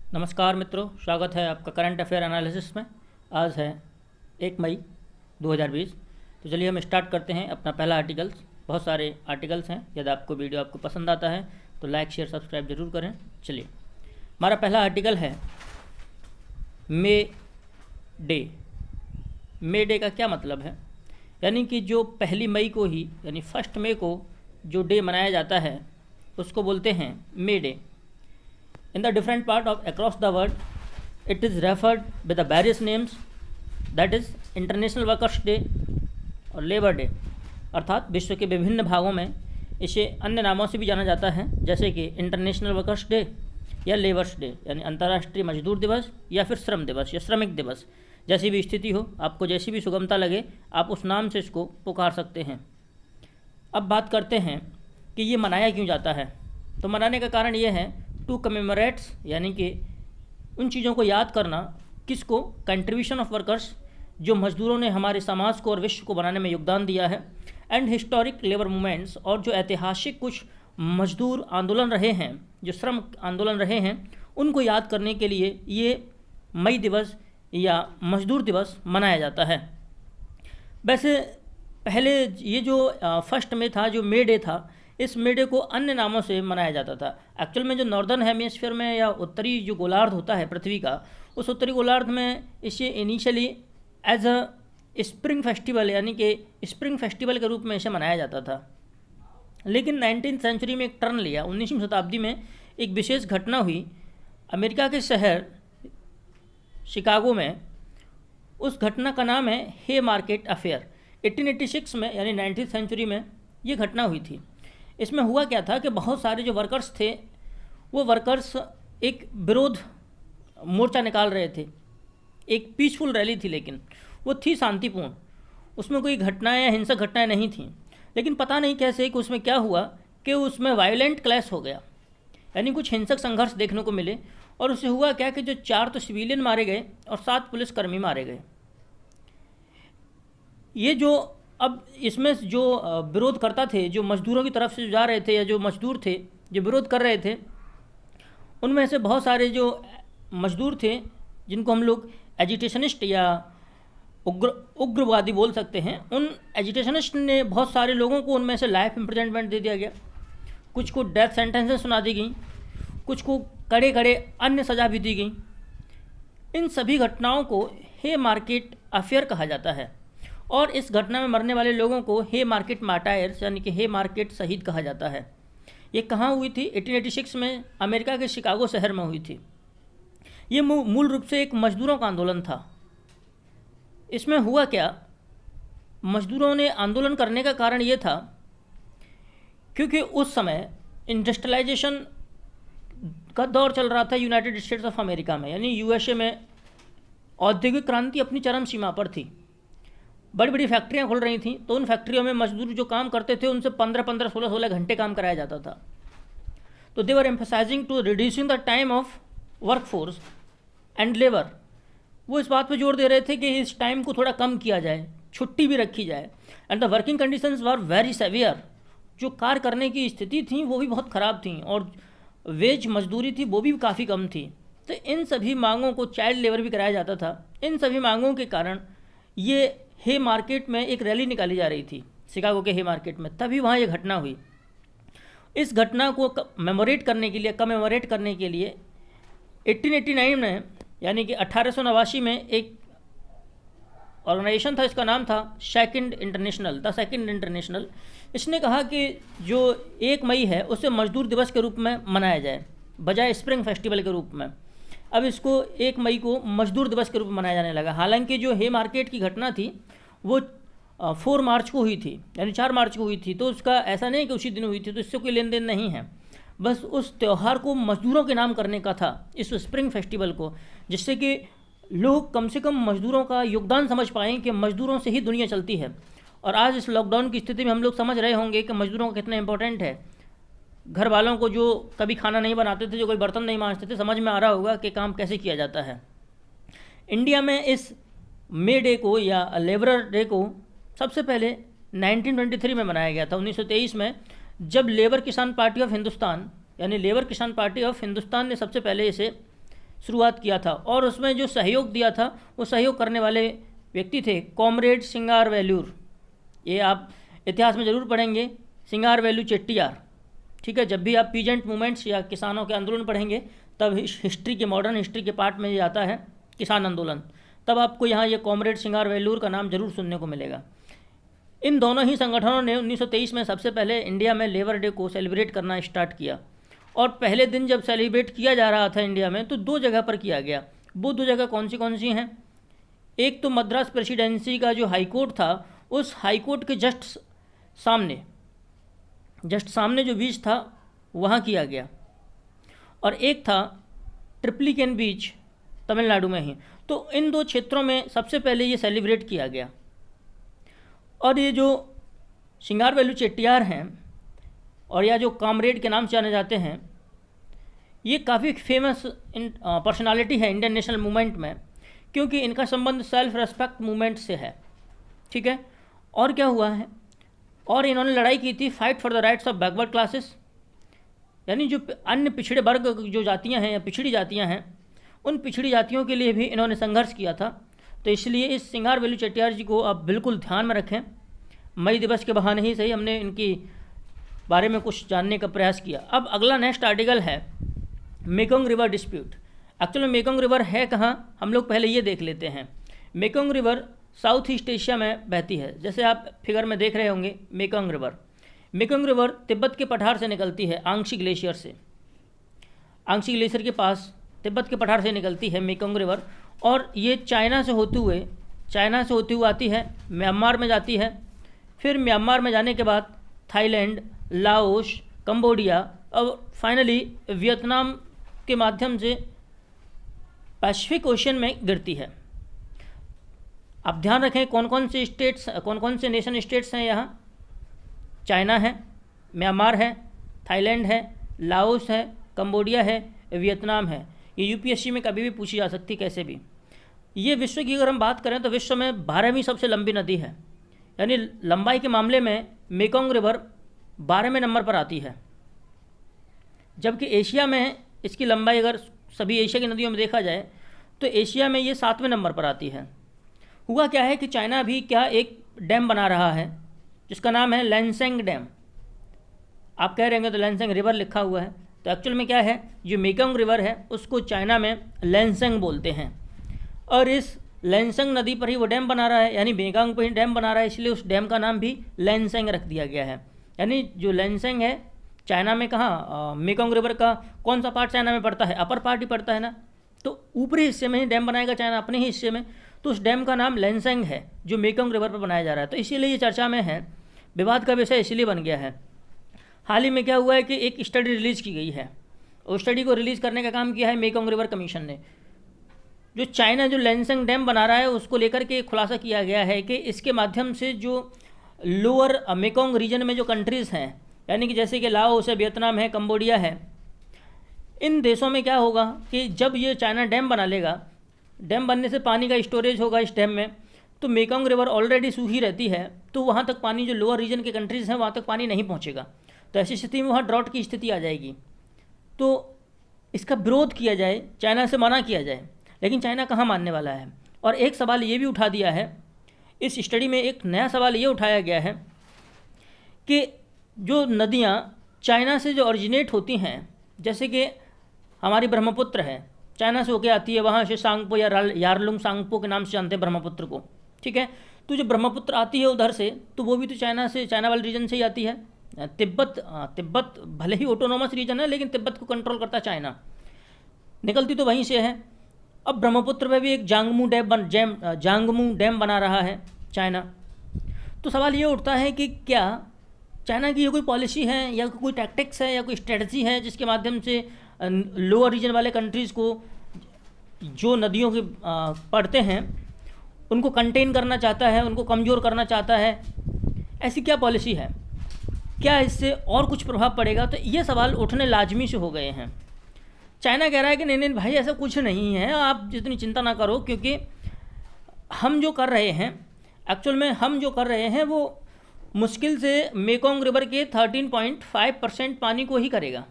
नमस्कार मित्रों, स्वागत है आपका करंट अफेयर एनालिसिस में। आज है 1 मई 2020। तो चलिए हम स्टार्ट करते हैं अपना पहला आर्टिकल्स। बहुत सारे आर्टिकल्स हैं। यदि आपको वीडियो पसंद आता है तो लाइक शेयर सब्सक्राइब जरूर करें। चलिए, हमारा पहला आर्टिकल है मे डे। मे डे का क्या मतलब है? यानी कि जो 1 मई को ही यानी 1 मई को जो डे मनाया जाता है उसको बोलते हैं मे day. In the different part of across the world, it is referred with the various names, that is International Workers Day और लेबर डे। अर्थात विश्व के विभिन्न भागों में इसे अन्य नामों से भी जाना जाता है, जैसे कि इंटरनेशनल वर्कर्स डे या लेबर्स डे यानी अंतर्राष्ट्रीय मजदूर दिवस या फिर श्रम दिवस या श्रमिक दिवस। जैसी भी स्थिति हो, आपको जैसी भी सुगमता लगे, आप उस नाम से इसको पुकार सकते हैं। अब बात करते हैं कि ये मनाया क्यों जाता है। तो मनाने का कारण ये है टू कमेमोरेट्स, यानी कि उन चीज़ों को याद करना, किसको? कंट्रीब्यूशन ऑफ वर्कर्स, जो मजदूरों ने हमारे समाज को और विश्व को बनाने में योगदान दिया है, एंड हिस्टोरिक लेबर मूवमेंट्स, और जो ऐतिहासिक कुछ मजदूर आंदोलन रहे हैं, जो श्रम आंदोलन रहे हैं, उनको याद करने के लिए ये मई दिवस या मजदूर दिवस मनाया जाता है। वैसे पहले ये जो 1 मई था, जो मे डे था, इस मे डे को अन्य नामों से मनाया जाता था। एक्चुअल में जो नॉर्दर्न हेमिस्फीयर में या उत्तरी जो गोलार्ध होता है पृथ्वी का, उस उत्तरी गोलार्ध में इसे initially as a spring festival यानी कि स्प्रिंग फेस्टिवल के रूप में इसे मनाया जाता था। लेकिन 19वीं सेंचुरी में एक टर्न लिया। 19वीं शताब्दी में एक विशेष घटना हुई अमेरिका के शहर शिकागो में। उस घटना का नाम है हे मार्केट अफेयर। 1886 में यानी 19वीं सेंचुरी में ये घटना हुई थी। इसमें हुआ क्या था कि बहुत सारे जो वर्कर्स थे, वो वर्कर्स एक विरोध मोर्चा निकाल रहे थे। एक पीसफुल रैली थी, लेकिन वो थी शांतिपूर्ण। उसमें कोई घटनाएं या हिंसक घटनाएं नहीं थीं। लेकिन पता नहीं कैसे कि उसमें क्या हुआ कि उसमें वायलेंट क्लैश हो गया, यानी कुछ हिंसक संघर्ष देखने को मिले। और उससे हुआ क्या कि जो 4 तो सिविलियन मारे गए और 7 पुलिसकर्मी मारे गए। ये जो अब इसमें जो विरोध करता थे, जो मजदूरों की तरफ से जा रहे थे या जो मजदूर थे जो विरोध कर रहे थे, उनमें से बहुत सारे जो मजदूर थे, जिनको हम लोग एजिटेशनिस्ट या उग्रवादी बोल सकते हैं, उन एजिटेशनिस्ट ने बहुत सारे लोगों को उनमें से लाइफ इम्प्रिजनमेंट दे दिया गया। कुछ को डेथ सेंटेंसेस सुना दी गई, कुछ को कड़े कड़े अन्य सज़ा भी दी गई। इन सभी घटनाओं को हे मार्केट अफेयर कहा जाता है। और इस घटना में मरने वाले लोगों को हे मार्केट मार्टायर्स यानी कि हे मार्केट शहीद कहा जाता है। ये कहाँ हुई थी? 1886 में अमेरिका के शिकागो शहर में हुई थी। ये मूल रूप से एक मजदूरों का आंदोलन था। इसमें हुआ क्या, मजदूरों ने आंदोलन करने का कारण ये था क्योंकि उस समय इंडस्ट्रियलाइजेशन का दौर चल रहा था यूनाइटेड स्टेट्स ऑफ अमेरिका में, यानी यूएसए में औद्योगिक क्रांति अपनी चरम सीमा पर थी। बड़ी बड़ी फैक्ट्रियाँ खुल रही थीं, तो उन फैक्ट्रियों में मजदूर जो काम करते थे उनसे 15-15, 16-16 घंटे काम कराया जाता था। तो they were emphasising to reducing the time of workforce and labour. वो इस बात पे जोर दे रहे थे कि इस टाइम को थोड़ा कम किया जाए, छुट्टी भी रखी जाए। And the working conditions were very severe. जो कार्य करने की स्थिति थी वो भी बहुत ख़राब थी, और वेज मजदूरी थी वो भी काफ़ी कम थी। तो इन सभी मांगों को, चाइल्ड लेबर भी कराया जाता था, इन सभी मांगों के कारण ये हे मार्केट में एक रैली निकाली जा रही थी, शिकागो के हे मार्केट में। तभी वहाँ ये घटना हुई। इस घटना को कमेमोरेट करने के लिए 1889 में यानी कि 1889 में एक ऑर्गेनाइजेशन था, इसका नाम था द सेकंड इंटरनेशनल। इसने कहा कि जो 1 मई है उसे मजदूर दिवस के रूप में मनाया जाए, बजाय स्प्रिंग फेस्टिवल के रूप में। अब इसको 1 मई को मजदूर दिवस के रूप में मनाया जाने लगा। हालांकि जो हे मार्केट की घटना थी वो 4 मार्च को हुई थी, यानी 4 मार्च को हुई थी। तो उसका ऐसा नहीं कि उसी दिन हुई थी, तो इससे कोई लेन देन नहीं है। बस उस त्यौहार को मजदूरों के नाम करने का था, इस स्प्रिंग फेस्टिवल को, जिससे कि लोग कम से कम मजदूरों का योगदान समझ पाएँ कि मजदूरों से ही दुनिया चलती है। और आज इस लॉकडाउन की स्थिति में हम लोग समझ रहे होंगे कि मजदूरों का कितना इंपॉर्टेंट है। घर वालों को जो कभी खाना नहीं बनाते थे, जो कोई बर्तन नहीं मांजते थे, समझ में आ रहा होगा कि काम कैसे किया जाता है। इंडिया में इस मे डे को या लेबर डे को सबसे पहले 1923 में मनाया गया था, 1923 में, जब लेबर किसान पार्टी ऑफ हिंदुस्तान यानी लेबर किसान पार्टी ऑफ हिंदुस्तान ने सबसे पहले इसे शुरुआत किया था, और उसमें जो सहयोग दिया था वो सहयोग करने वाले व्यक्ति थे कॉमरेड सिंगारवेलुर। ये आप इतिहास में ज़रूर पढ़ेंगे, सिंगारवेलु चेट्टियार। ठीक है, जब भी आप पीजेंट मूवमेंट्स या किसानों के आंदोलन पढ़ेंगे तब हिस्ट्री के, मॉडर्न हिस्ट्री के पार्ट में ये आता है किसान आंदोलन, तब आपको यहाँ ये कॉमरेड सिंगारवेलुर का नाम जरूर सुनने को मिलेगा। इन दोनों ही संगठनों ने 1923 में सबसे पहले इंडिया में लेबर डे को सेलिब्रेट करना स्टार्ट किया, और पहले दिन जब सेलिब्रेट किया जा रहा था इंडिया में तो 2 जगह पर किया गया। वो 2 जगह कौन सी हैं? एक तो मद्रास प्रेसिडेंसी का जो हाई कोर्ट था, उस हाई कोर्ट के जस्ट सामने जो बीच था वहाँ किया गया, और एक था ट्रिप्लिकेन बीच तमिलनाडु में ही। तो इन 2 क्षेत्रों में सबसे पहले ये सेलिब्रेट किया गया। और ये जो सिंगारवेलु चेट्टियार हैं, और या जो कॉमरेड के नाम से जाने जाते हैं, ये काफ़ी फेमस पर्सनालिटी है इंडियन नेशनल मूवमेंट में, क्योंकि इनका संबंध सेल्फ रेस्पेक्ट मूवमेंट से है। ठीक है, और क्या हुआ है, और इन्होंने लड़ाई की थी fight for the rights of backward classes, यानी जो अन्य पिछड़े वर्ग जो जातियां हैं या पिछड़ी जातियां हैं, उन पिछड़ी जातियों के लिए भी इन्होंने संघर्ष किया था। तो इसलिए इस सिंगारवेलु चेट्टियार जी को आप बिल्कुल ध्यान में रखें। मई दिवस के बहाने ही सही हमने इनकी बारे में कुछ जानने का प्रयास किया। अब अगला नेक्स्ट आर्टिकल है Mekong river dispute. Actually Mekong river है कहाँ, हम लोग पहले ये देख लेते हैं। Mekong river south east Asia में बहती है, जैसे आप फिगर में देख रहे होंगे Mekong river. Mekong river Tibet के पठार से निकलती है, आंगशी ग्लेशियर से, आंगशी ग्लेशियर के पास तिब्बत के पठार से निकलती है मेकोंग रिवर, और ये चाइना से होते हुए आती है, म्यांमार में जाती है, फिर म्यांमार में जाने के बाद थाईलैंड, लाओस, कंबोडिया और फाइनली वियतनाम के माध्यम से पैसिफिक ओशन में गिरती है। आप ध्यान रखें कौन कौन से नेशन स्टेट्स हैं यहाँ। चाइना है, म्यांमार है, थाईलैंड है, लाओस है, कंबोडिया है, वियतनाम है। ये यूपीएससी में कभी भी पूछी जा सकती कैसे भी। ये विश्व की अगर हम बात करें तो विश्व में 12वीं सबसे लंबी नदी है, यानी लंबाई के मामले में मेकोंग रिवर 12वें नंबर पर आती है, जबकि एशिया में इसकी लंबाई अगर सभी एशिया की नदियों में देखा जाए तो एशिया में ये 7वें नंबर पर आती है। हुआ क्या है कि चाइना भी एक डैम बना रहा है जिसका नाम है लैनसेंग डैम। आप कह रहे होंगे तो लैनसेंग रिवर लिखा हुआ है, तो एक्चुअल में क्या है, जो मेकोंग रिवर है उसको चाइना में लैनसेंग बोलते हैं, और इस लैनसेंग नदी पर ही वो डैम बना रहा है, यानी मेकोंग पर ही डैम बना रहा है, इसलिए उस डैम का नाम भी लैनसेंग रख दिया गया है। यानी जो लैनसेंग है चाइना में कहाँ, मेकोंग रिवर का कौन सा पार्ट चाइना में पड़ता है, अपर पार्ट ही पड़ता है ना, तो ऊपरी हिस्से में ही डैम बनाएगा चाइना, अपने ही हिस्से में, तो उस डैम का नाम लैनसेंग है जो मेकोंग रिवर पर बनाया जा रहा है। तो इसीलिए ये चर्चा में है, विवाद का विषय इसीलिए बन गया है। हाल ही में क्या हुआ है कि एक स्टडी रिलीज़ की गई है, उस स्टडी को रिलीज़ करने का काम किया है मेकोंग रिवर कमीशन ने। जो चाइना जो लैनसेंग डैम बना रहा है उसको लेकर के खुलासा किया गया है कि इसके माध्यम से जो लोअर मेकोंग रीजन में जो कंट्रीज़ हैं, यानी कि जैसे कि लाओस है, वियतनाम है, कंबोडिया है, इन देशों में क्या होगा कि जब ये चाइना डैम बना लेगा, डैम बनने से पानी का स्टोरेज होगा इस डैम में, तो मेकोंग रिवर ऑलरेडी सूखी रहती है, तो वहाँ तक पानी, जो लोअर रीजन के कंट्रीज़ हैं वहाँ तक पानी नहीं पहुँचेगा, तो ऐसी स्थिति में वहाँ ड्रॉट की स्थिति आ जाएगी। तो इसका विरोध किया जाए, चाइना से मना किया जाए, लेकिन चाइना कहाँ मानने वाला है। और एक सवाल ये भी उठा दिया है इस स्टडी में, एक नया सवाल ये उठाया गया है कि जो नदियाँ चाइना से जो ओरिजिनेट होती हैं, जैसे कि हमारी ब्रह्मपुत्र है, चाइना से होके आती है, वहाँ से सांगपो या यारलुंग सांगपो के नाम से जानते हैं ब्रह्मपुत्र को, ठीक है। तो जो ब्रह्मपुत्र आती है उधर से, तो वो भी तो चाइना वाले रीजन से ही आती है। तिब्बत भले ही ऑटोनोमस रीजन है, लेकिन तिब्बत को कंट्रोल करता चाइना, निकलती तो वहीं से है। अब ब्रह्मपुत्र में भी एक जांगमू डैम बना रहा है चाइना। तो सवाल ये उठता है कि क्या चाइना की ये कोई पॉलिसी है या कोई टैक्टिक्स है या कोई स्ट्रेटजी है जिसके माध्यम से लोअर रीजन वाले कंट्रीज़ को जो नदियों के पड़ते हैं उनको कंटेन करना चाहता है, उनको कमज़ोर करना चाहता है, ऐसी क्या पॉलिसी है, क्या इससे और कुछ प्रभाव पड़ेगा? तो ये सवाल उठने लाजमी से हो गए हैं। चाइना कह रहा है कि नहीं भाई ऐसा कुछ नहीं है, आप जितनी चिंता ना करो, क्योंकि हम जो कर रहे हैं, एक्चुअल में हम जो कर रहे हैं वो मुश्किल से मेकोंग रिवर के 13.5% पानी को ही करेगा।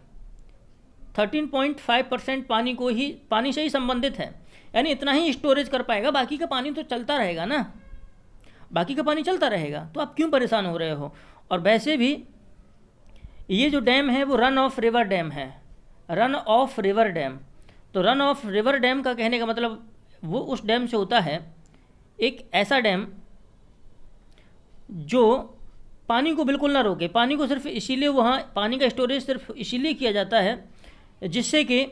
13.5% पानी से ही संबंधित है, यानी इतना ही स्टोरेज कर पाएगा, बाकी का पानी तो चलता रहेगा ना, बाकी का पानी चलता रहेगा, तो आप क्यों परेशान हो रहे हो। और वैसे भी ये जो डैम है वो रन ऑफ रिवर डैम है, रन ऑफ रिवर डैम। तो रन ऑफ रिवर डैम का कहने का मतलब वो उस डैम से होता है, एक ऐसा डैम जो पानी को बिल्कुल ना रोके, पानी को सिर्फ इसीलिए वहाँ पानी का स्टोरेज सिर्फ इसीलिए किया जाता है जिससे कि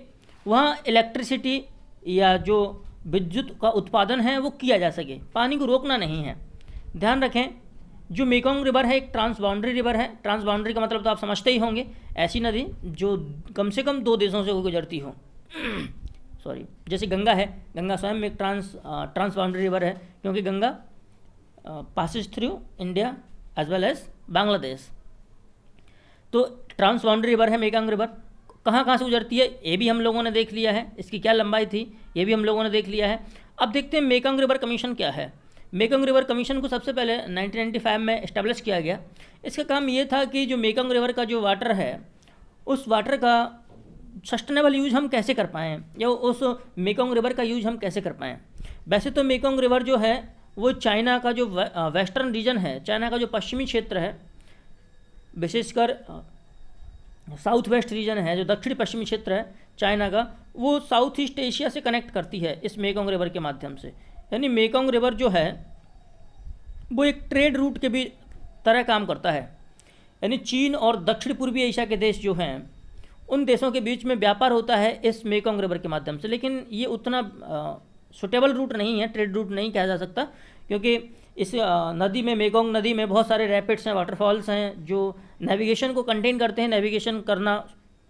वहाँ इलेक्ट्रिसिटी या जो विद्युत का उत्पादन है वो किया जा सके, पानी को रोकना नहीं है। ध्यान रखें, जो मेकोंग रिवर है एक ट्रांस बाउंड्री रिवर है। ट्रांस बाउंड्री का मतलब तो आप समझते ही होंगे, ऐसी नदी जो कम से कम 2 देशों से गुजरती हो सॉरी, जैसे गंगा है, गंगा स्वयं एक ट्रांस बाउंड्री रिवर है, क्योंकि Ganga passes through India as well as Bangladesh. तो ट्रांस बाउंड्री रिवर है मेकोंग रिवर। कहाँ से गुजरती है ये भी हम लोगों ने देख लिया है, इसकी क्या लंबाई थी ये भी हम लोगों ने देख लिया है। अब देखते हैं मेकोंग रिवर कमीशन क्या है। मेकोंग रिवर कमीशन को सबसे पहले 1995 में इस्टेब्लिश किया गया। इसका काम ये था कि जो मेकोंग रिवर का जो वाटर है उस वाटर का सस्टेनेबल यूज हम कैसे कर पाएँ, या उस मेकोंग रिवर का यूज हम कैसे कर पाएँ। वैसे तो मेकोंग रिवर जो है वो चाइना का जो वेस्टर्न रीजन है, चाइना का जो पश्चिमी क्षेत्र है, विशेषकर साउथ वेस्ट रीजन है, जो दक्षिण पश्चिमी क्षेत्र है चाइना का, वो साउथ ईस्ट एशिया से कनेक्ट करती है इस मेकोंग रिवर के माध्यम से। यानी मेकोंग रिवर जो है वो एक ट्रेड रूट के भी तरह काम करता है, यानी चीन और दक्षिण पूर्वी एशिया के देश जो हैं उन देशों के बीच में व्यापार होता है इस मेकोंग रिवर के माध्यम से। लेकिन ये उतना सुटेबल रूट नहीं है, ट्रेड रूट नहीं कहा जा सकता, क्योंकि इस नदी में, मेकोंग नदी में बहुत सारे रैपिड्स हैं, वाटरफॉल्स हैं जो नेविगेशन को कंटेन करते हैं। नेविगेशन करना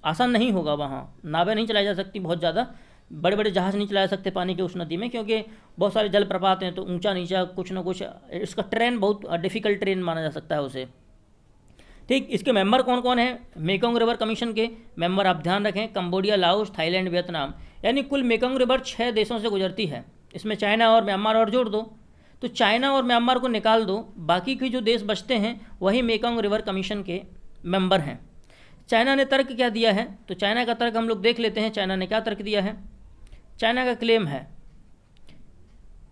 आसान नहीं होगा, वहाँ नावें नहीं चलाई जा सकती, बहुत ज़्यादा बड़े बड़े जहाज़ नहीं चला सकते पानी के उस नदी में, क्योंकि बहुत सारे जलप्रपात हैं, तो ऊंचा नीचा कुछ ना कुछ, इसका ट्रेन बहुत डिफ़िकल्ट ट्रेन माना जा सकता है उसे। ठीक, इसके मेंबर कौन कौन हैं मेकोंग रिवर कमीशन के मेंबर? आप ध्यान रखें, कंबोडिया, लाओस, थाईलैंड, वियतनाम, यानी कुल मेकोंग रिवर 6 देशों से गुजरती है। इसमें चाइना और म्यांमार और जोड़ दो, तो चाइना और म्यांमार को निकाल दो, बाकी के जो देश बचते हैं वही मेकोंग रिवर कमीशन के मेंबर हैं। चाइना ने तर्क क्या दिया है, तो चाइना का तर्क हम लोग देख लेते हैं। चाइना ने क्या तर्क दिया है? चाइना का क्लेम है,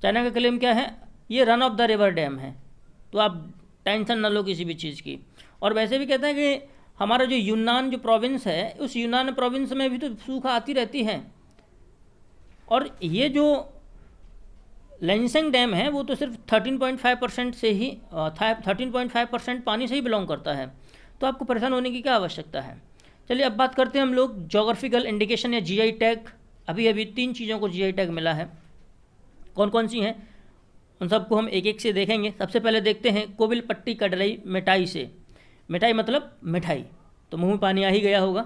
चाइना का क्लेम क्या है? ये run of the river dam है, तो आप टेंशन ना लो किसी भी चीज़ की। और वैसे भी कहते हैं कि हमारा जो यूनान जो प्रोविंस है, उस यूनान प्रोविंस में भी तो सूखा आती रहती है, और ये जो लैंसेंग डैम है वो तो सिर्फ 13.5% से ही 13.5% पानी से ही बिलोंग करता है, तो आपको परेशान होने की क्या आवश्यकता है। चलिए अब बात करते हैं हम लोग जोग्राफिकल इंडिकेशन या जीआई टैग। अभी 3 चीज़ों को जीआई टैग मिला है, कौन कौन सी हैं उन सबको हम एक एक से देखेंगे। सबसे पहले देखते हैं कोविलपट्टी कडलई मिठाई से। मिठाई मतलब मिठाई, तो मुंह में पानी आ ही गया होगा।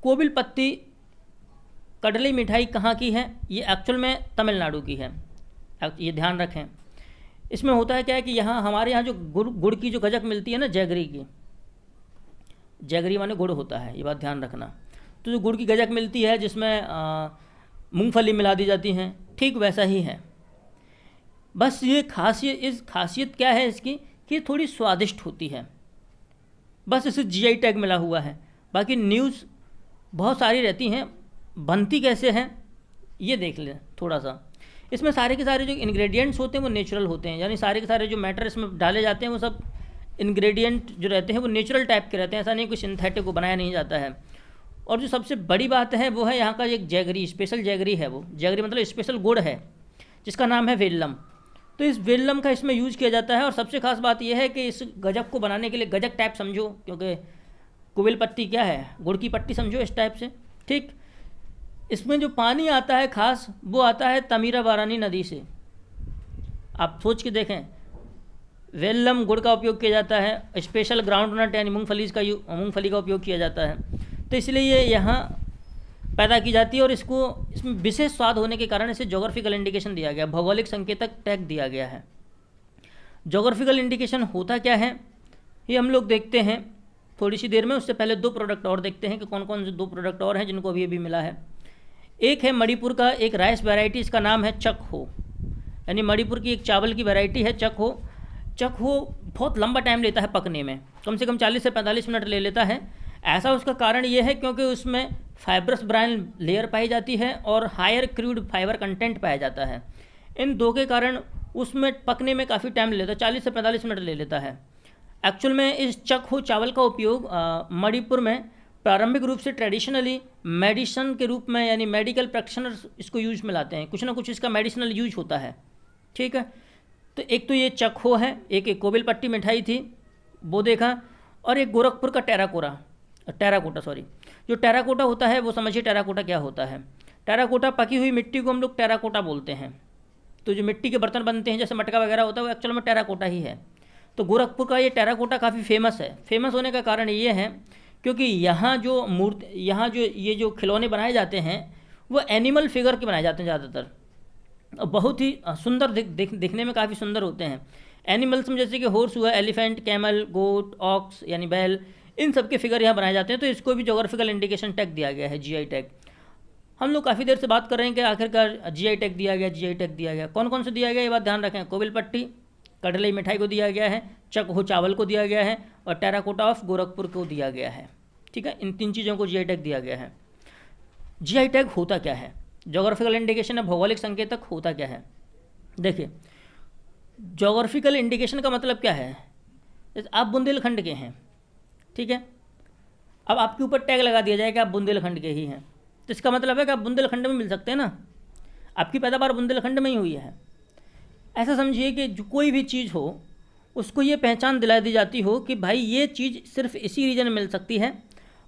कोविलपट्टी कडलई मिठाई कहाँ की है? ये एक्चुअल में तमिलनाडु की है, ये ध्यान रखें। इसमें होता है क्या है कि यहाँ हमारे यहाँ जो गुड़ की जो गजक मिलती है ना, जैगरी की, जैगरी माने गुड़ होता है, ये बात ध्यान रखना। तो जो गुड़ की गजक मिलती है जिसमें मूंगफली मिला दी जाती हैं, ठीक वैसा ही है। बस ये खासियत क्या है इसकी कि थोड़ी स्वादिष्ट होती है, बस इसे जीआई टैग मिला हुआ है। बाकी न्यूज़ बहुत सारी रहती हैं, बनती कैसे हैं ये देख लें थोड़ा सा। इसमें सारे के सारे जो इंग्रेडिएंट्स होते हैं वो नेचुरल होते हैं, यानी सारे के सारे जो मैटर इसमें डाले जाते हैं वो सब इंग्रेडिएंट जो रहते हैं वो नेचुरल टाइप के रहते हैं, ऐसा नहीं कोई सिंथेटिक को बनाया नहीं जाता है। और जो सबसे बड़ी बात है वो है यहाँ का एक जैगरी, स्पेशल जैगरी है। वो जैगरी मतलब स्पेशल गुड़ है जिसका नाम है वेल्लम। तो इस वेल्लम का इसमें यूज़ किया जाता है। और सबसे खास बात यह है कि इस गजक को बनाने के लिए गजक टाइप समझो, क्योंकि कोविलपट्टी क्या है, गुड़ की पट्टी समझो इस टाइप से। ठीक, इसमें जो पानी आता है खास वो आता है तमीराबारानी नदी से। आप सोच के देखें, वेल्लम गुड़ का उपयोग किया जाता है, स्पेशल ग्राउंड नट यानी मूंगफली का उपयोग किया जाता है, तो इसलिए ये यहाँ पैदा की जाती है। और इसमें विशेष स्वाद होने के कारण इसे जोग्राफिकल इंडिकेशन दिया गया, भौगोलिक संकेतक टैग दिया गया है। जोग्राफिकल इंडिकेशन होता क्या है ये हम लोग देखते हैं थोड़ी सी देर में। उससे पहले 2 प्रोडक्ट और देखते हैं कि कौन कौन से 2 प्रोडक्ट और हैं जिनको अभी मिला है। एक है मणिपुर का एक राइस वैरायटी, इसका नाम है चक हो, यानी मणिपुर की एक चावल की वैरायटी है चक हो। चक हो बहुत लंबा टाइम लेता है पकने में, कम से कम 40 से 45 मिनट ले लेता है। ऐसा उसका कारण ये है क्योंकि उसमें फाइब्रस ब्राइन लेयर पाई जाती है और हायर क्रूड फाइबर कंटेंट पाया जाता है। इन दो के कारण उसमें पकने में काफ़ी टाइम ले लेता है, 40 से 45 मिनट ले लेता है। एक्चुअल में इस चकहो चावल का उपयोग मणिपुर में प्रारंभिक रूप से ट्रेडिशनली मेडिसन के रूप में, यानी मेडिकल प्रैक्टिशनर्स इसको यूज में लाते हैं, कुछ ना कुछ इसका मेडिसिनल यूज होता है। ठीक है, तो एक तो ये चकहो है, एक कोविलपट्टी मिठाई थी वो देखा, और एक गोरखपुर का टेराकोटा सॉरी, जो टेराकोटा होता है वो समझिए टेराकोटा क्या होता है। टेराकोटा पकी हुई मिट्टी को हम लोग टेराकोटा बोलते हैं। तो जो मिट्टी के बर्तन बनते हैं जैसे मटका वगैरह होता है वो एक्चुअल में टेराकोटा ही है। तो गोरखपुर का ये टेराकोटा काफ़ी फेमस है। फेमस होने का कारण ये है क्योंकि यहाँ जो ये जो खिलौने बनाए जाते हैं वो एनिमल फिगर के बनाए जाते हैं ज़्यादातर, बहुत ही सुंदर दिखने में काफ़ी सुंदर होते हैं। एनिमल्स में जैसे कि हॉर्स हुआ, एलिफेंट, कैमल, गोट, ऑक्स यानी बैल, इन सब के फिगर यहाँ बनाए जाते हैं। तो इसको भी जोग्राफिकल इंडिकेशन टैग दिया गया है, जीआई टैग। हम लोग काफ़ी देर से बात कर रहे हैं कि आखिरकार जीआई टैग दिया गया, कौन कौन से दिया गया ये बात ध्यान रखें। कोविलपट्टी कटलई मिठाई को दिया गया है, चकहो चावल को दिया गया है, और टेराकोटा ऑफ गोरखपुर को दिया गया है। ठीक है, इन 3 चीज़ों को जीआई टैग दिया गया है। जीआई टैग होता क्या है? जोग्राफिकल इंडिकेशन है, भौगोलिक संकेतक होता क्या है? देखिए, जोग्राफिकल इंडिकेशन का मतलब क्या है? जैसे आप बुंदेलखंड के हैं, ठीक है, अब आपके ऊपर टैग लगा दिया जाए कि आप बुंदेलखंड के ही हैं, तो इसका मतलब है कि आप बुंदेलखंड में मिल सकते हैं ना, आपकी पैदावार बुंदेलखंड में ही हुई है। ऐसा समझिए कि जो कोई भी चीज़ हो उसको ये पहचान दिला दी जाती हो कि भाई ये चीज़ सिर्फ इसी रीजन में मिल सकती है,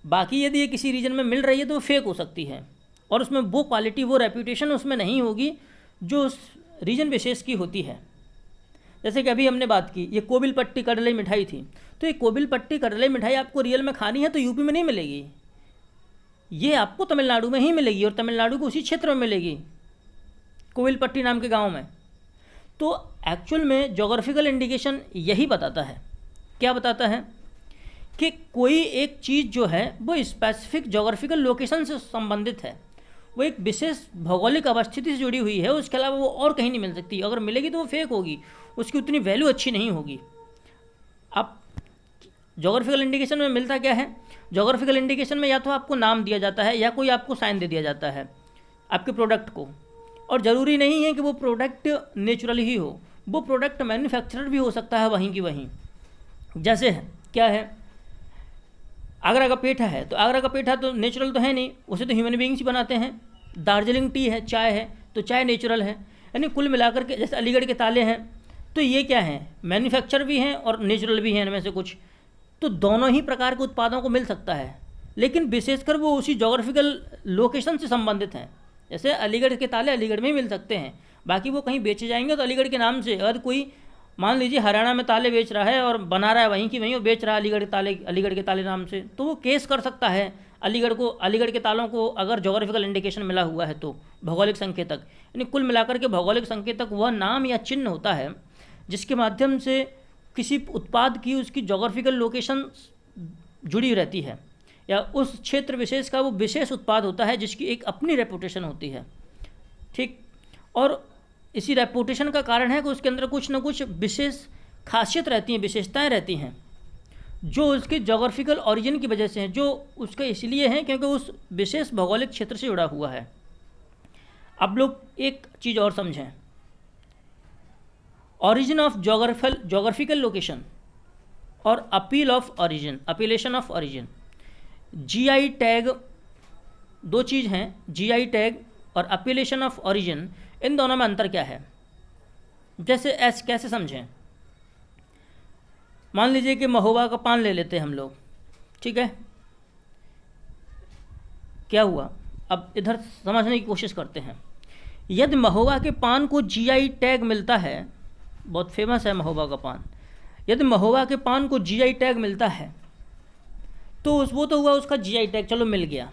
बाकी यदि ये किसी रीजन में मिल रही है तो वो फेक हो सकती है, और उसमें वो क्वालिटी, वो रेप्यूटेशन उसमें नहीं होगी जो उस रीजन विशेष की होती है। जैसे कि अभी हमने बात की, ये कोविलपट्टी कटलई मिठाई थी, तो ये कोविलपट्टी कटलई मिठाई आपको रियल में खानी है तो यूपी में नहीं मिलेगी, ये आपको तमिलनाडु में ही मिलेगी, और तमिलनाडु के उसी क्षेत्र में मिलेगी, कोविलपट्टी नाम के गांव में। तो एक्चुअल में जोग्राफिकल इंडिकेशन यही बताता है, क्या बताता है कि कोई एक चीज़ जो है वो स्पेसिफिक जोग्राफिकल लोकेशन से संबंधित है, वो एक विशेष भौगोलिक अवस्थिति से जुड़ी हुई है, उसके अलावा वो और कहीं नहीं मिल सकती। अगर मिलेगी तो वो फेक होगी, उसकी उतनी वैल्यू अच्छी नहीं होगी। अब जोग्राफिकल इंडिकेशन में मिलता क्या है? जोग्राफिकल इंडिकेशन में या तो आपको नाम दिया जाता है या कोई आपको साइन दे दिया जाता है आपके प्रोडक्ट को, और ज़रूरी नहीं है कि वो प्रोडक्ट नेचुरल ही हो, वो प्रोडक्ट मैन्युफैक्चरर भी हो सकता है वहीं की वहीं। जैसे है क्या है, आगरा का पेठा है, तो आगरा का पेठा तो नेचुरल तो है नहीं, उसे तो ह्यूमन बीइंग्स ही बनाते हैं। दार्जिलिंग टी है, चाय है, तो चाय नेचुरल है। यानी कुल मिलाकर के जैसे अलीगढ़ के ताले हैं, तो ये क्या हैं, मैन्युफैक्चर भी हैं और नेचुरल भी हैं इनमें से कुछ। तो दोनों ही प्रकार के उत्पादों को मिल सकता है, लेकिन विशेषकर वो उसी जोग्राफिकल लोकेशन से संबंधित हैं। जैसे अलीगढ़ के ताले अलीगढ़ में ही मिल सकते हैं, बाकी वो कहीं बेचे जाएंगे तो अलीगढ़ के नाम से। अगर कोई मान लीजिए हरियाणा में ताले बेच रहा है और बना रहा है वहीं की वहीं और बेच रहा है अलीगढ़ के ताले नाम से, तो वो केस कर सकता है अलीगढ़ के तालों को, अगर जोग्राफिकल इंडिकेशन मिला हुआ है तो, भौगोलिक संकेतक। यानी कुल मिलाकर के भौगोलिक संकेतक वह नाम या चिन्ह होता है जिसके माध्यम से किसी उत्पाद की उसकी जोग्राफिकल लोकेशन जुड़ी रहती है, या उस क्षेत्र विशेष का वो विशेष उत्पाद होता है जिसकी एक अपनी रेपुटेशन होती है। ठीक, और इसी रेपुटेशन का कारण है कि उसके अंदर कुछ ना कुछ विशेष खासियत रहती हैं, विशेषताएं रहती हैं, जो उसके जोग्राफिकल ओरिजिन की वजह से हैं, जो उसका इसलिए हैं क्योंकि उस विशेष भौगोलिक क्षेत्र से जुड़ा हुआ है। अब लोग एक चीज़ और समझें, ऑरिजिन ऑफ जोग्राफिकल लोकेशन और अपीलेशन ऑफ ओरिजिन। जीआई टैग दो चीज़ हैं, जीआई टैग और अपीलेशन ऑफ ओरिजिन, इन दोनों में अंतर क्या है? जैसे कैसे समझें, मान लीजिए कि महोबा का पान ले लेते हैं हम लोग, ठीक है, क्या हुआ? अब इधर समझने की कोशिश करते हैं। यदि महोबा के पान को जीआई टैग मिलता है, बहुत फेमस है महोबा का पान, यदि महोबा के पान को जीआई टैग मिलता है तो वो तो हुआ उसका जीआई टैग, चलो मिल गया।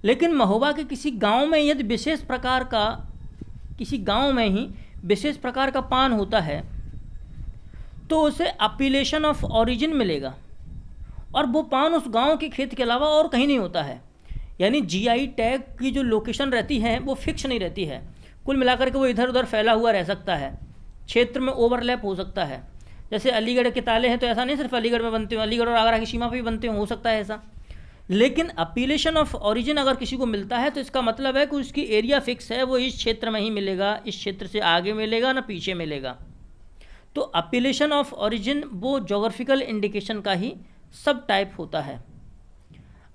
लेकिन महोबा के किसी गांव में यदि विशेष प्रकार का, किसी गांव में ही विशेष प्रकार का पान होता है तो उसे अपीलेशन ऑफ ओरिजिन मिलेगा, और वो पान उस गांव के खेत के अलावा और कहीं नहीं होता है। यानी जीआई टैग की जो लोकेशन रहती है वो फिक्स नहीं रहती है, कुल मिलाकर के वो इधर उधर फैला हुआ रह सकता है, क्षेत्र में ओवरलैप हो सकता है। जैसे अलीगढ़ के ताले हैं तो ऐसा नहीं सिर्फ अलीगढ़ में बनते हो, अलीगढ़ और आगरा की सीमा पर भी बनते हो सकता है ऐसा। लेकिन अपीलेशन ऑफ ओरिजिन अगर किसी को मिलता है तो इसका मतलब है कि उसकी एरिया फिक्स है, वो इस क्षेत्र में ही मिलेगा, इस क्षेत्र से आगे मिलेगा ना पीछे मिलेगा। तो अपीलेशन ऑफ ओरिजिन वो जोग्राफिकल इंडिकेशन का ही सब टाइप होता है।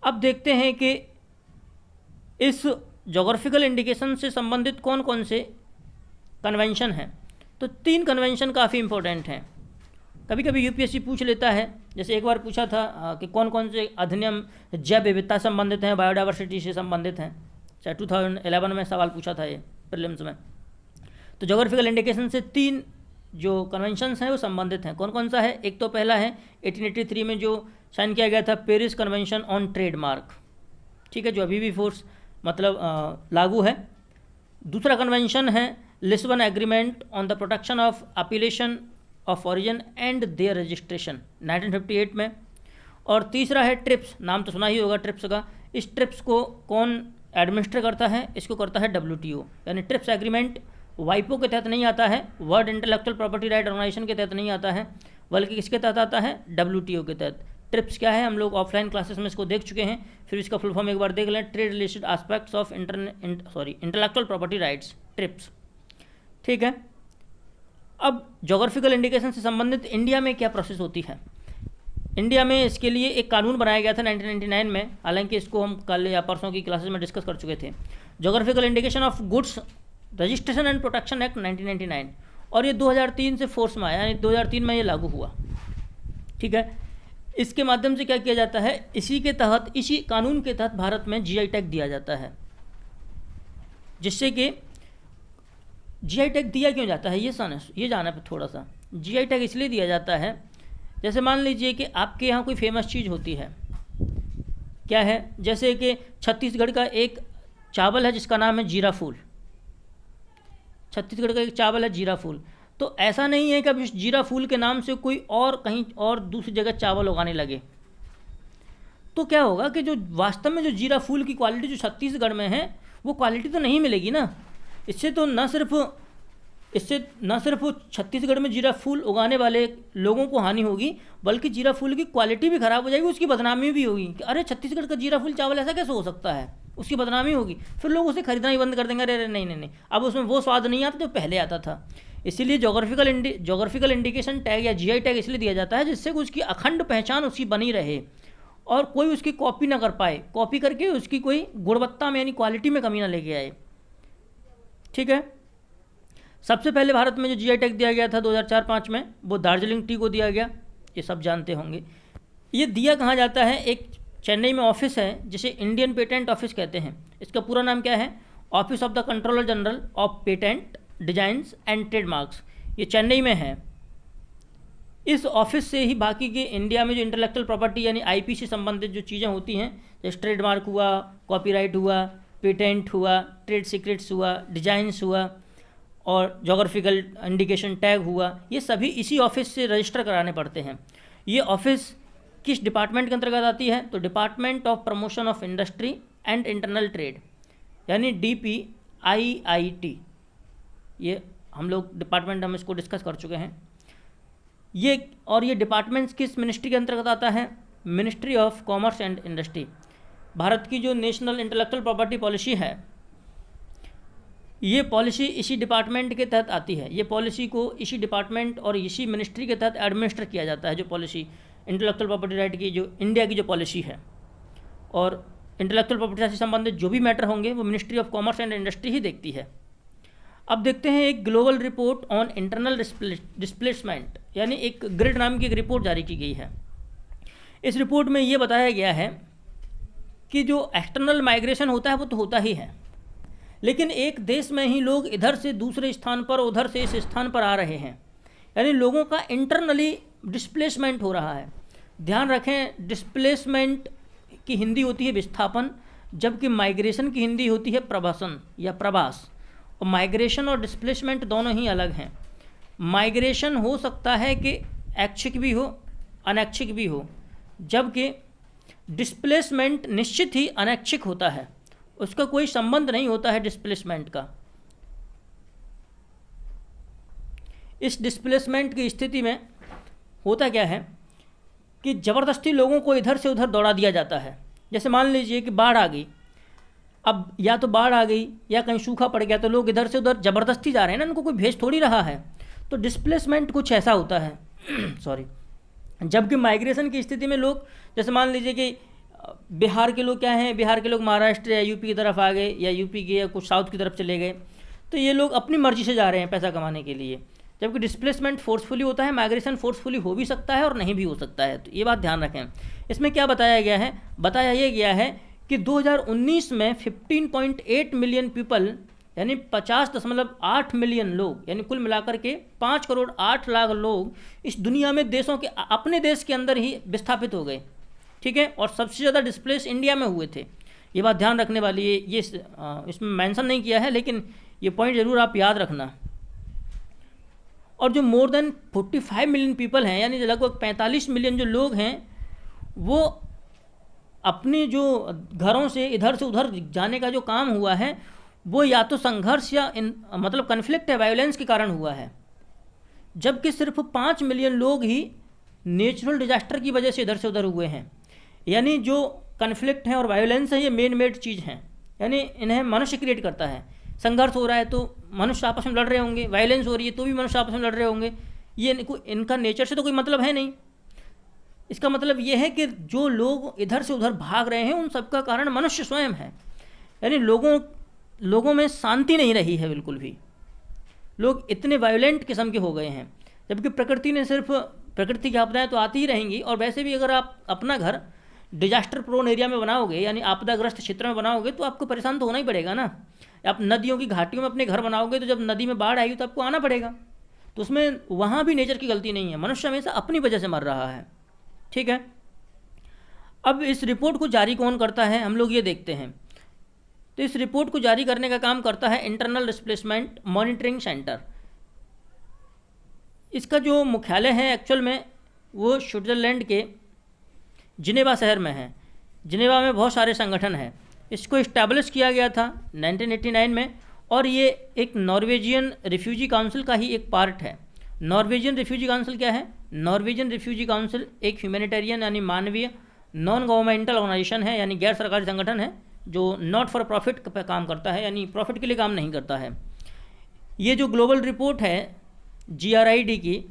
अब देखते हैं कि इस जोग्राफिकल इंडिकेशन से संबंधित कौन कौन से कन्वेंशन हैं। तो 3 कन्वेंशन काफ़ी इंपॉर्टेंट हैं। कभी कभी यूपीएससी पूछ लेता है, जैसे एक बार पूछा था कि कौन कौन से अधिनियम जैव विविधता संबंधित हैं, बायोडाइवर्सिटी से संबंधित हैं। शायद 2011 में सवाल पूछा था ये प्रीलिम्स में। तो जोग्राफिकल इंडिकेशन से 3 जो कन्वेंशंस हैं वो संबंधित हैं। कौन कौन सा है? एक तो पहला है 1883 में जो साइन किया गया था पेरिस कन्वेंशन ऑन ट्रेडमार्क, ठीक है, जो अभी भी फोर्स मतलब लागू है। दूसरा कन्वेंशन है Lisbon agreement on the protection of appellation of origin and their registration 1958 में। और तीसरा है ट्रिप्स, नाम तो सुना ही होगा ट्रिप्स का। इस ट्रिप्स को कौन एडमिनिस्टर करता है? इसको करता है WTO, यानी ट्रिप्स एग्रीमेंट वाइपो के तहत नहीं आता है, World Intellectual Property Right Organization के तहत नहीं आता है, बल्कि किसके तहत आता है? WTO के तहत। ट्रिप्स क्या है हम लोग ऑफलाइन क्लासेस में इसको देख चुके हैं, फिर इसका फुल फॉर्म एक बार देख लें। Trade related aspects of intellectual property rights, trips, ठीक है। अब जोग्राफिकल इंडिकेशन से संबंधित इंडिया में क्या प्रोसेस होती है? इंडिया में इसके लिए एक कानून बनाया गया था 1999 में, हालांकि इसको हम कल या परसों की क्लासेस में डिस्कस कर चुके थे। Geographical indication of goods registration and protection act 1999, और ये 2003 से फोर्स में आया, यानी 2003 में ये लागू हुआ, ठीक है। इसके माध्यम से क्या किया जाता है? इसी के तहत, इसी कानून के तहत भारत में GI टैग दिया जाता है। जिससे कि GI टैग दिया क्यों जाता है ये जाना पे थोड़ा सा। GI टैग इसलिए दिया जाता है, जैसे मान लीजिए कि आपके यहाँ कोई फेमस चीज़ होती है, क्या है? जैसे कि छत्तीसगढ़ का एक चावल है जिसका नाम है जीरा फूल। छत्तीसगढ़ का एक चावल है जीरा फूल। तो ऐसा नहीं है कि अब इस जीरा फूल के नाम से कोई और कहीं और दूसरी जगह चावल उगाने लगे। तो क्या होगा कि जो वास्तव में जो जीरा फूल की क्वालिटी जो छत्तीसगढ़ में है वो क्वालिटी तो नहीं मिलेगी ना। इससे न सिर्फ छत्तीसगढ़ में जीरा फूल उगाने वाले लोगों को हानि होगी, बल्कि जीरा फूल की क्वालिटी भी ख़राब हो जाएगी, उसकी बदनामी भी होगी कि अरे छत्तीसगढ़ का जीरा फूल चावल ऐसा कैसे हो सकता है, उसकी बदनामी होगी। फिर लोग उसे खरीदना ही बंद कर देंगे, अरे नहीं, अब उसमें वो स्वाद नहीं आता जो पहले आता था। इसीलिए जोग्राफिकल इंडिकेशन टैग या GI टैग इसलिए दिया जाता है जिससे कि उसकी अखंड पहचान उसकी बनी रहे और कोई उसकी कॉपी ना कर पाए, कॉपी करके उसकी कोई गुणवत्ता में यानी क्वालिटी में कमी ना लेके आए, ठीक है। सबसे पहले भारत में जो GI टैग दिया गया था 2004-05 में, वो दार्जिलिंग टी को दिया गया, ये सब जानते होंगे। ये दिया कहाँ जाता है? एक चेन्नई में ऑफिस है जिसे इंडियन पेटेंट ऑफिस कहते हैं। इसका पूरा नाम क्या है? Office of the controller general of patent designs and trademarks. ये चेन्नई में है। इस ऑफिस से ही बाकी के इंडिया में जो इंटेलेक्चुअल प्रॉपर्टी यानी IP से संबंधित जो चीज़ें होती हैं, जैसे ट्रेडमार्क हुआ, कॉपीराइट हुआ, पेटेंट हुआ, ट्रेड सीक्रेट्स हुआ, डिजाइंस हुआ और जोग्राफिकल इंडिकेशन टैग हुआ, ये सभी इसी ऑफिस से रजिस्टर कराने पड़ते हैं। ये ऑफिस किस डिपार्टमेंट के अंतर्गत आती है? तो department of promotion of industry and internal trade, यानी DPIIT। ये हम लोग डिपार्टमेंट हम इसको डिस्कस कर चुके हैं। ये डिपार्टमेंट्स किस मिनिस्ट्री के अंतर्गत आता है? Ministry of commerce and industry. Bharat की जो नेशनल इंटेलेक्चुअल प्रॉपर्टी पॉलिसी है, ये पॉलिसी इसी डिपार्टमेंट के तहत आती है। ये पॉलिसी को इसी डिपार्टमेंट और इसी मिनिस्ट्री के तहत एडमिनिस्टर किया जाता है। जो पॉलिसी इंटेलेक्चुअल प्रॉपर्टी राइट की, जो इंडिया की जो पॉलिसी है, और इंटेलेक्चुअल प्रॉपर्टी से संबंधित जो भी मैटर होंगे वो ministry of commerce and industry ही देखती है। अब देखते हैं एक global report on internal displacement, यानी एक ग्रिड नाम की एक रिपोर्ट जारी की गई है। इस रिपोर्ट में ये बताया गया है कि जो एक्सटर्नल माइग्रेशन होता है वो तो होता ही है, लेकिन एक देश में ही लोग इधर से दूसरे स्थान पर, उधर से इस स्थान पर आ रहे हैं, यानी लोगों का इंटरनली डिस्प्लेसमेंट हो रहा है। ध्यान रखें, डिस्प्लेसमेंट की हिंदी होती है विस्थापन, जबकि माइग्रेशन की हिंदी होती है प्रवासन या प्रवास। और माइग्रेशन और डिस्प्लेसमेंट दोनों ही अलग हैं। माइग्रेशन हो सकता है कि ऐच्छिक भी हो, अनैच्छिक भी हो, जबकि डिस्प्लेसमेंट निश्चित ही अनैच्छिक होता है, उसका कोई संबंध नहीं होता है डिस्प्लेसमेंट का। इस डिस्प्लेसमेंट की स्थिति में होता क्या है कि ज़बरदस्ती लोगों को इधर से उधर दौड़ा दिया जाता है। जैसे मान लीजिए कि बाढ़ आ गई, अब या तो बाढ़ आ गई या कहीं सूखा पड़ गया, तो लोग इधर से उधर ज़बरदस्ती जा रहे हैं ना, उनको कोई भेज थोड़ी रहा है। तो डिस्प्लेसमेंट कुछ ऐसा होता है सॉरी। जबकि माइग्रेशन की स्थिति में लोग, जैसे मान लीजिए कि बिहार के लोग क्या हैं, बिहार के लोग महाराष्ट्र या यूपी की तरफ आ गए, या यूपी के या कुछ साउथ की तरफ चले गए, तो ये लोग अपनी मर्जी से जा रहे हैं पैसा कमाने के लिए। जबकि डिस्प्लेसमेंट फोर्सफुली होता है, माइग्रेशन फोर्सफुली हो भी सकता है और नहीं भी हो सकता है। तो ये बात ध्यान रखें। इसमें क्या बताया गया है, बताया ये गया है कि 2019 में 15.8 मिलियन पीपल, यानी 50.8 मिलियन लोग, यानी कुल मिलाकर के 5 करोड़ 8 लाख लोग इस दुनिया में देशों के, अपने देश के अंदर ही विस्थापित हो गए। ठीक है, और सबसे ज़्यादा डिस्प्लेस इंडिया में हुए थे। ये बात ध्यान रखने वाली है। ये इसमें मेंशन नहीं किया है, लेकिन ये पॉइंट ज़रूर आप याद रखना। और जो मोर देन 45 मिलियन पीपल हैं, यानी लगभग 45 मिलियन जो लोग हैं, वो अपने जो घरों से इधर से उधर जाने का जो काम हुआ है, वो या तो संघर्ष या मतलब कन्फ्लिक्ट है, वायलेंस के कारण हुआ है। जबकि सिर्फ 5 मिलियन लोग ही नेचुरल डिजास्टर की वजह से इधर से उधर हुए हैं। यानी जो कन्फ्लिक्ट है और वायलेंस है, ये मेन मेड चीज़ हैं, यानी इन्हें मनुष्य क्रिएट करता है। संघर्ष हो रहा है तो मनुष्य आपस में लड़ रहे होंगे, वायलेंस हो रही है तो भी मनुष्य आपस में लड़ रहे होंगे। ये इनका नेचर से तो कोई मतलब है नहीं। इसका मतलब ये है कि जो लोग इधर से उधर भाग रहे हैं, उन सबका कारण मनुष्य स्वयं है। यानी लोगों में शांति नहीं रही है बिल्कुल भी। लोग इतने वायलेंट किस्म के हो गए हैं। जबकि प्रकृति ने सिर्फ, प्रकृति की आपदाएं तो आती ही रहेंगी, और वैसे भी अगर आप अपना घर डिजास्टर प्रोन एरिया में बनाओगे, यानी आपदाग्रस्त क्षेत्र में बनाओगे, तो आपको परेशान तो होना ही पड़ेगा ना। आप नदियों की घाटियों में अपने घर बनाओगे, तो जब नदी में बाढ़ आएगी तो आपको आना पड़ेगा। तो उसमें वहाँ भी नेचर की गलती नहीं है, मनुष्य हमेशा अपनी वजह से मर रहा है। ठीक है, अब इस रिपोर्ट को जारी कौन करता है, हम लोग ये देखते हैं। तो इस रिपोर्ट को जारी करने का काम करता है इंटरनल डिस्प्लेसमेंट मॉनिटरिंग सेंटर। इसका जो मुख्यालय है एक्चुअल में वो स्विट्ज़रलैंड के जिनेवा शहर में है। जिनेवा में बहुत सारे संगठन हैं। इसको इस्टेब्लिश किया गया था 1989 में, और ये एक नॉर्वेजियन रिफ्यूजी काउंसिल का ही एक पार्ट है। नॉर्वेजियन रिफ्यूजी काउंसिल क्या है? नॉर्वेजियन रिफ्यूजी काउंसिल एक ह्यूमैनिटेरियन यानी मानवीय नॉन गवर्नमेंटल ऑर्गेनाइजेशन है, यानी गैर सरकारी संगठन है, जो नॉट फॉर प्रॉफिट पे काम करता है, यानी प्रॉफिट के लिए काम नहीं करता है। ये जो ग्लोबल रिपोर्ट है GRID की,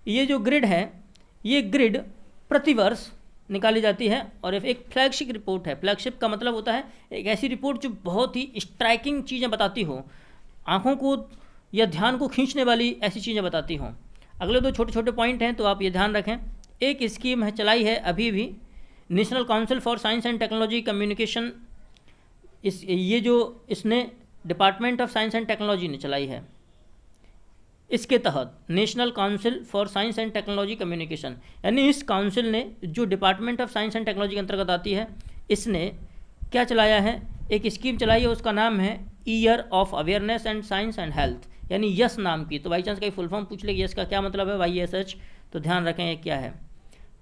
ये जो ग्रिड है, ये ग्रिड प्रतिवर्ष निकाली जाती है, और एक फ्लैगशिप रिपोर्ट है। फ्लैगशिप का मतलब होता है एक ऐसी रिपोर्ट जो बहुत ही स्ट्राइकिंग चीज़ें बताती हो, आँखों को या ध्यान को खींचने वाली ऐसी चीज़ें बताती हों। अगले दो छोटे छोटे पॉइंट हैं, तो आप ये ध्यान रखें। एक स्कीम है, चलाई है अभी भी, national council for science and technology communication. इसने department of science and technology ने चलाई है। इसके तहत national council for science and technology communication, यानी इस काउंसिल ने, जो department of science and technology के अंतर्गत आती है, इसने क्या चलाया है, एक स्कीम चलाई है। उसका नाम है year of awareness and science and health, यानी यस नाम की। तो बाई चांस कहीं फुल फॉर्म पूछ लेगी यस का क्या मतलब है, YSH, तो ध्यान रखें ये क्या है।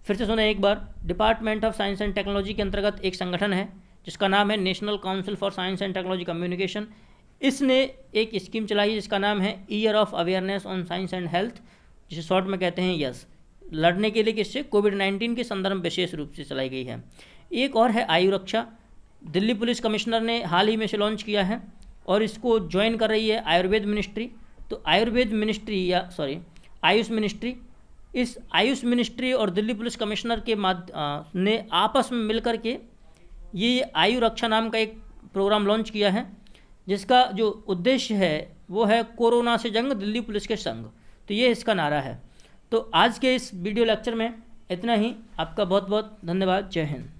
फिर से सुने एक बार। Department of science and technology के अंतर्गत एक संगठन है जिसका नाम है national council for science and technology communication. इसने एक स्कीम चलाई है जिसका नाम है year of awareness on science and health, जिसे शॉर्ट में कहते हैं यस, लड़ने के लिए किससे? कोविड-19 के संदर्भ में विशेष रूप से चलाई गई है। एक और है आयु रक्षा, दिल्ली पुलिस कमिश्नर ने हाल ही में से लॉन्च किया है, और इसको ज्वाइन कर रही है आयुर्वेद मिनिस्ट्री। तो आयुर्वेद मिनिस्ट्री आयुष मिनिस्ट्री, इस आयुष मिनिस्ट्री और दिल्ली पुलिस कमिश्नर के ने आपस में मिलकर के ये आयु रक्षा नाम का एक प्रोग्राम लॉन्च किया है, जिसका जो उद्देश्य है वो है कोरोना से जंग, दिल्ली पुलिस के संग। तो ये इसका नारा है। तो आज के इस वीडियो लेक्चर में इतना ही। आपका बहुत बहुत धन्यवाद। जय हिंद।